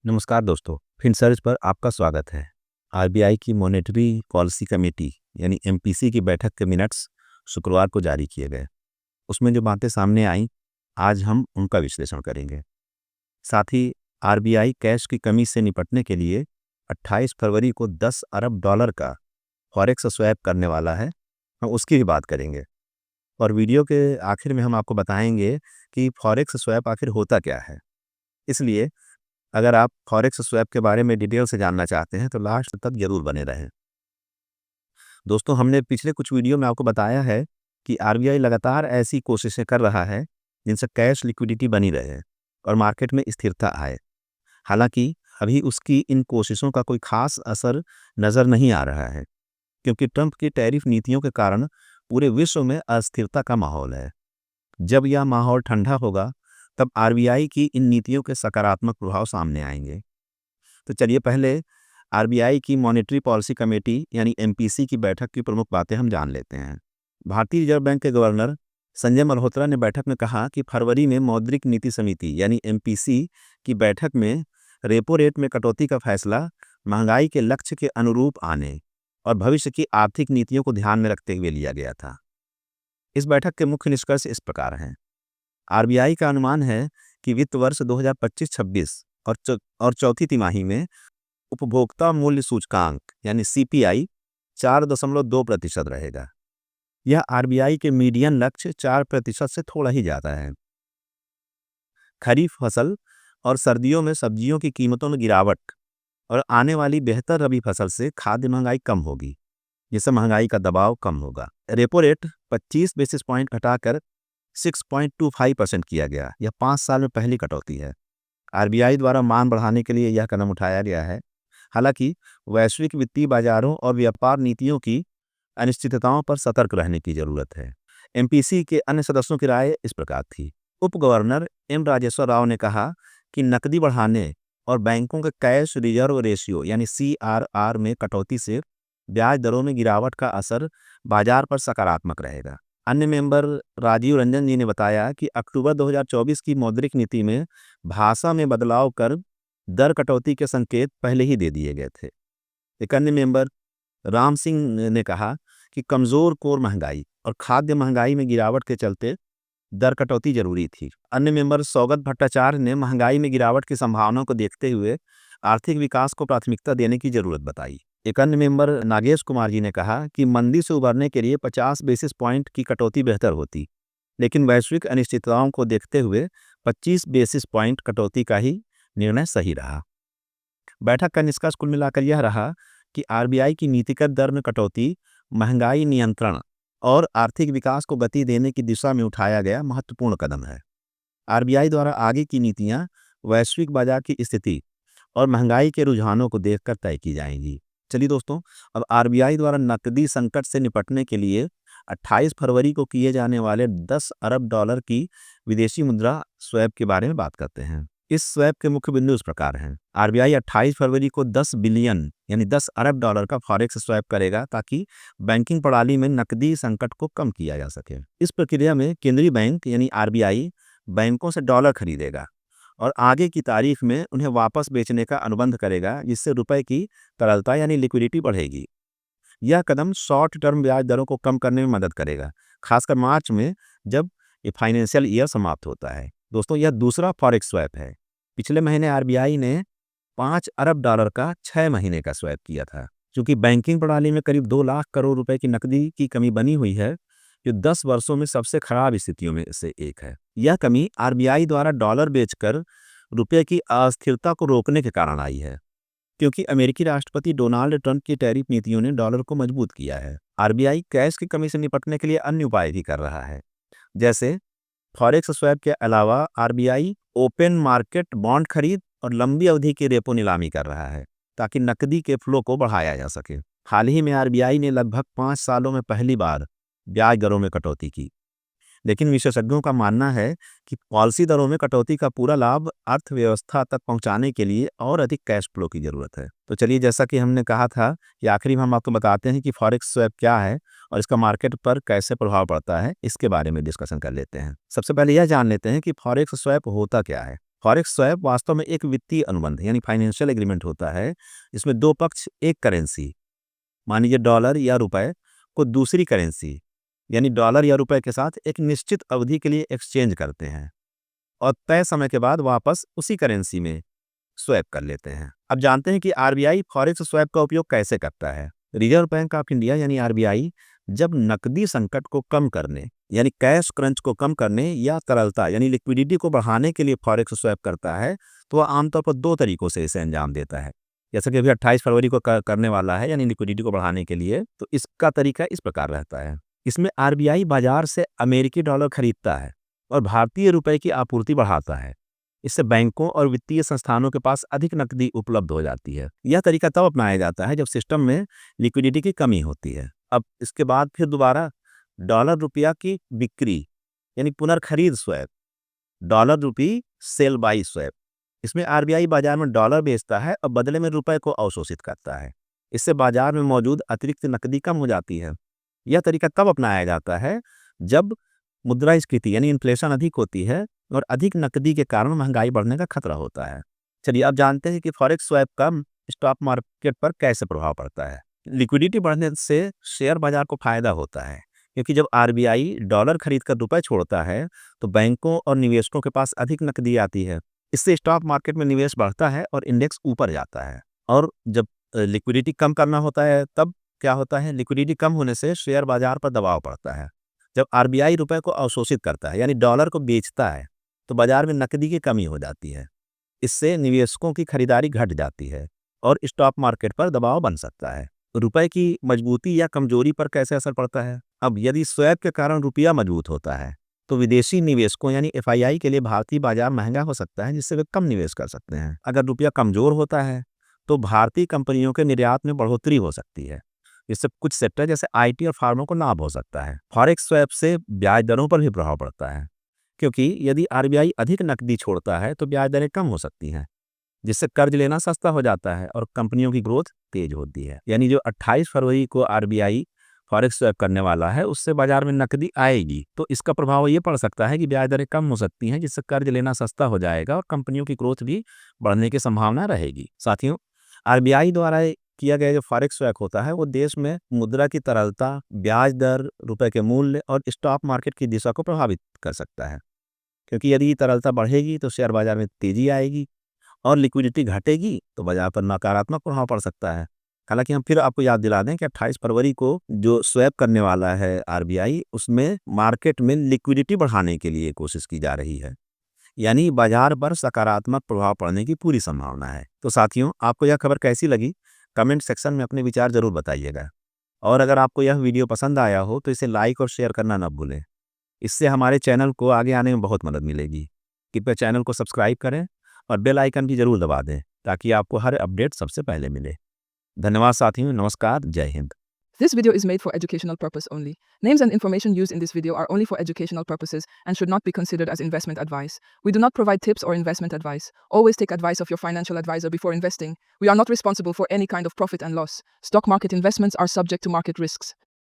नमस्कार दोस्तों, फिनसर्च पर आपका स्वागत है। आरबीआई की मॉनेटरी पॉलिसी कमेटी यानी एमपीसी की बैठक के मिनट्स शुक्रवार को जारी किए गए। उसमें जो बातें सामने आई, आज हम उनका विश्लेषण करेंगे। साथ ही आरबीआई कैश की कमी से निपटने के लिए 28 फरवरी को 10 अरब डॉलर का फॉरेक्स स्वैप करने वाला है, हम उसकी भी बात करेंगे। और वीडियो के आखिर में हम आपको बताएंगे कि फॉरेक्स स्वैप आखिर होता क्या है। इसलिए अगर आप फॉरेक्स स्वैप के बारे में डिटेल से जानना चाहते हैं तो लास्ट तक जरूर बने रहें। दोस्तों, हमने पिछले कुछ वीडियो में आपको बताया है कि आरबीआई लगातार ऐसी कोशिशें कर रहा है जिनसे कैश लिक्विडिटी बनी रहे और मार्केट में स्थिरता आए। हालांकि अभी उसकी इन कोशिशों का कोई खास असर नज़र नहीं आ रहा है, क्योंकि ट्रंप की टैरिफ नीतियों के कारण पूरे विश्व में अस्थिरता का माहौल है। जब यह माहौल ठंडा होगा तब आरबीआई की इन नीतियों के सकारात्मक प्रभाव सामने आएंगे। तो चलिए पहले आरबीआई की मॉनेटरी पॉलिसी कमेटी यानी एमपीसी की बैठक की प्रमुख बातें हम जान लेते हैं। भारतीय रिजर्व बैंक के गवर्नर संजय मल्होत्रा ने बैठक में कहा कि फरवरी में मौद्रिक नीति समिति यानी एमपीसी की बैठक में रेपो रेट में कटौती का फैसला महंगाई के लक्ष्य के अनुरूप आने और भविष्य की आर्थिक नीतियों को ध्यान में रखते हुए लिया गया था। इस बैठक के मुख्य निष्कर्ष इस प्रकार हैं। आरबीआई का अनुमान है कि वित्त वर्ष 2025-26 और चौथी तिमाही में उपभोक्ता मूल्य सूचकांक यानी सीपीआई 4.2% रहेगा। यह आरबीआई के मीडियन लक्ष्य 4% से थोड़ा ही ज़्यादा है। खरीफ फसल और सर्दियों में सब्जियों की कीमतों में गिरावट और आने वाली बेहतर रबी फसल से खाद्य महंगाई कम होगी, जिससे महंगाई का दबाव कम होगा। रेपो रेट 25 बेसिस पॉइंट घटाकर 6.25% किया गया। यह 5 साल में पहली कटौती है। आरबीआई द्वारा मांग बढ़ाने के लिए यह कदम उठाया गया है। हालांकि वैश्विक वित्तीय बाजारों और व्यापार नीतियों की अनिश्चितताओं पर सतर्क रहने की जरूरत है। एमपीसी के अन्य सदस्यों की राय इस प्रकार थी। उप गवर्नर एम राजेश्वर राव ने कहा कि नकदी बढ़ाने और बैंकों के कैश रिजर्व रेशियो यानी सीआरआर में कटौती से ब्याज दरों में गिरावट का असर बाजार पर सकारात्मक रहेगा। अन्य मेंबर राजीव रंजन जी ने बताया कि अक्टूबर 2024 की मौद्रिक नीति में भाषा में बदलाव कर दर कटौती के संकेत पहले ही दे दिए गए थे। एक अन्य मेंबर राम सिंह ने कहा कि कमजोर कोर महंगाई और खाद्य महंगाई में गिरावट के चलते दर कटौती जरूरी थी। अन्य मेंबर सौगत भट्टाचार्य ने महंगाई में गिरावट की संभावनाओं को देखते हुए आर्थिक विकास को प्राथमिकता देने की जरूरत बताई। एक अन्य मेंबर नागेश कुमार जी ने कहा कि मंदी से उबरने के लिए 50 बेसिस पॉइंट की कटौती बेहतर होती, लेकिन वैश्विक अनिश्चितताओं को देखते हुए 25 बेसिस पॉइंट कटौती का ही निर्णय सही रहा। बैठक का निष्कर्ष कुल मिलाकर यह रहा कि आरबीआई की नीतिगत दर में कटौती महंगाई नियंत्रण और आर्थिक विकास को गति देने की दिशा में उठाया गया महत्वपूर्ण कदम है। आरबीआई द्वारा आगे की नीतियां वैश्विक बाजार की स्थिति और महंगाई के रुझानों को देखकर तय की जाएंगी। चलिए दोस्तों, अब आरबीआई द्वारा नकदी संकट से निपटने के लिए 28 फरवरी को किए जाने वाले 10 अरब डॉलर की विदेशी मुद्रा स्वैप के बारे में बात करते हैं। इस स्वैप के मुख्य बिंदु इस प्रकार हैं। आरबीआई 28 फरवरी को 10 बिलियन यानी 10 अरब डॉलर का फॉरेक्स स्वैप करेगा ताकि बैंकिंग प्रणाली में नकदी संकट को कम किया जा सके। इस प्रक्रिया में केंद्रीय बैंक यानी आरबीआई बैंकों से डॉलर खरीदेगा और आगे की तारीख में उन्हें वापस बेचने का अनुबंध करेगा, जिससे रुपए की तरलता यानी लिक्विडिटी बढ़ेगी। यह कदम शॉर्ट टर्म ब्याज दरों को कम करने में मदद करेगा, खासकर मार्च में जब ये फाइनेंशियल ईयर समाप्त होता है। दोस्तों, यह दूसरा फॉरेक्स स्वैप है। पिछले महीने आरबीआई ने 5 अरब डॉलर का 6 महीने का स्वैप किया था। क्योंकि बैंकिंग प्रणाली में करीब 2 लाख करोड़ रुपए की नकदी की कमी बनी हुई है, जो 10 वर्षों में सबसे खराब स्थितियों में से एक है। यह कमी आरबीआई द्वारा डॉलर बेचकर रुपये की अस्थिरता को रोकने के कारण आई है, क्योंकि अमेरिकी राष्ट्रपति डोनाल्ड ट्रंप की टैरिफ नीतियों ने डॉलर को मजबूत किया है। आरबीआई कैश की कमी से निपटने के लिए अन्य उपाय भी कर रहा है। जैसे फॉरेक्स स्वैप के अलावा आरबीआई ओपन मार्केट बॉन्ड खरीद और लंबी अवधि की रेपो नीलामी कर रहा है, ताकि नकदी के फ्लो को बढ़ाया जा सके। हाल ही में आरबीआई ने लगभग 5 सालों में पहली बार ब्याज दरों में कटौती की, लेकिन विशेषज्ञों का मानना है कि पॉलिसी दरों में कटौती का पूरा लाभ अर्थव्यवस्था तक पहुंचाने के लिए और अधिक कैश फ्लो की जरूरत है। तो चलिए, जैसा कि हमने कहा था कि आखिरी में हम आपको बताते हैं कि फॉरेक्स स्वैप क्या है और इसका मार्केट पर कैसे प्रभाव पड़ता है, इसके बारे में डिस्कशन कर लेते हैं। सबसे पहले यह जान लेते हैं कि फॉरेक्स स्वैप होता क्या है। फॉरेक्स स्वैप वास्तव में एक वित्तीय अनुबंध यानी फाइनेंशियल एग्रीमेंट होता है, जिसमें दो पक्ष एक करेंसी, मान लीजिए डॉलर या रुपए, को दूसरी करेंसी यानी डॉलर या रुपए के साथ एक निश्चित अवधि के लिए एक्सचेंज करते हैं और तय समय के बाद वापस उसी करेंसी में स्वैप कर लेते हैं। अब जानते हैं कि आरबीआई फॉरेक्स स्वैप का उपयोग कैसे करता है। रिजर्व बैंक ऑफ इंडिया यानी आरबीआई जब नकदी संकट को कम करने यानी कैश क्रंच को कम करने या तरलता यानी लिक्विडिटी को बढ़ाने के लिए फॉरेक्स स्वैप करता है, तो वह आमतौर पर दो तरीकों से इसे अंजाम देता है। जैसे कि अभी 28 फरवरी को करने वाला है यानी लिक्विडिटी को बढ़ाने के लिए, तो इसका तरीका इस प्रकार रहता है। इसमें आरबीआई बाजार से अमेरिकी डॉलर खरीदता है और भारतीय रुपए की आपूर्ति बढ़ाता है। इससे बैंकों और वित्तीय संस्थानों के पास अधिक नकदी उपलब्ध हो जाती है। यह तरीका तब अपनाया जाता है जब सिस्टम में लिक्विडिटी की कमी होती है। अब इसके बाद फिर दोबारा डॉलर रुपया की बिक्री यानी पुनर्खरीद swap, dollar rupee sell buy swap. इसमें आरबीआई बाजार में डॉलर बेचता है और बदले में रुपए को अवशोषित करता है। इससे बाजार में मौजूद अतिरिक्त नकदी कम हो जाती है। यह तरीका तब अपनाया जाता है जब मुद्रास्फीति यानी इन्फ्लेशन अधिक होती है और अधिक नकदी के कारण महंगाई बढ़ने का खतरा होता है। चलिए अब जानते हैं कि फॉरेक्स स्वैप का स्टॉक मार्केट पर कैसे प्रभाव पड़ता है। लिक्विडिटी बढ़ने से शेयर बाजार को फायदा होता है, क्योंकि जब आरबीआई डॉलर खरीद कर रुपए छोड़ता है तो बैंकों और निवेशकों के पास अधिक नकदी आती है। इससे स्टॉक मार्केट में निवेश बढ़ता है और इंडेक्स ऊपर जाता है। और जब लिक्विडिटी कम करना होता है तब क्या होता है, लिक्विडिटी कम होने से शेयर बाजार पर दबाव पड़ता है। जब आरबीआई रुपए को अवशोषित करता है यानी डॉलर को बेचता है तो बाजार में नकदी की कमी हो जाती है। इससे निवेशकों की खरीदारी घट जाती है और स्टॉक मार्केट पर दबाव बन सकता है। रुपए की मजबूती या कमजोरी पर कैसे असर पड़ता है। अब यदि स्वैप के कारण रुपया मजबूत होता है तो विदेशी निवेशकों यानी एफआईआई के लिए भारतीय बाजार महंगा हो सकता है, जिससे वे कम निवेश कर सकते हैं। अगर रुपया कमजोर होता है तो भारतीय कंपनियों के निर्यात में बढ़ोतरी हो सकती है, इससे कुछ सेक्टर जैसे आईटी और फार्मा को लाभ हो सकता है। फॉरेक्स स्वैप से ब्याज दरों पर भी प्रभाव पड़ता है, क्योंकि यदि आरबीआई अधिक नकदी छोड़ता है तो ब्याज दरें कम हो सकती हैं, जिससे कर्ज लेना सस्ता हो जाता है और कंपनियों की ग्रोथ तेज होती है। यानी जो 28 फरवरी को आरबीआई फॉरेक्स स्वैप करने वाला है उससे बाजार में नकदी आएगी, तो इसका प्रभाव ये पड़ सकता है कि ब्याज दरें कम हो सकती हैं, जिससे कर्ज लेना सस्ता हो जाएगा और कंपनियों की ग्रोथ भी बढ़ने की संभावना रहेगी। साथियों, आरबीआई द्वारा किया गया जो फॉरेक्स स्वैप होता है वो देश में मुद्रा की तरलता, ब्याज दर, रुपए के मूल्य और स्टॉक मार्केट की दिशा को प्रभावित कर सकता है, क्योंकि यदि तरलता बढ़ेगी तो शेयर बाजार में तेजी आएगी और लिक्विडिटी घटेगी तो बाजार पर नकारात्मक प्रभाव पड़ सकता है। हालांकि हम फिर आपको याद दिला दें कि 28 फरवरी को जो स्वैप करने वाला है आरबीआई, उसमें मार्केट में लिक्विडिटी बढ़ाने के लिए कोशिश की जा रही है, यानी बाजार पर सकारात्मक प्रभाव पड़ने की पूरी संभावना है। तो साथियों, आपको यह खबर कैसी लगी कमेंट सेक्शन में अपने विचार जरूर बताइएगा। और अगर आपको यह वीडियो पसंद आया हो तो इसे लाइक और शेयर करना न भूलें। इससे हमारे चैनल को आगे आने में बहुत मदद मिलेगी। कृपया चैनल को सब्सक्राइब करें और बेल आइकन भी जरूर दबा दें ताकि आपको हर अपडेट सबसे पहले मिले। धन्यवाद साथियों, नमस्कार, जय Hind. This video is made for educational purpose only. Names and information used in this video are only for educational purposes and should not be considered as investment advice. We do not provide tips or investment advice. Always take advice of your financial advisor before investing. We are not responsible for any kind of profit and loss. Stock market investments are subject to market risks.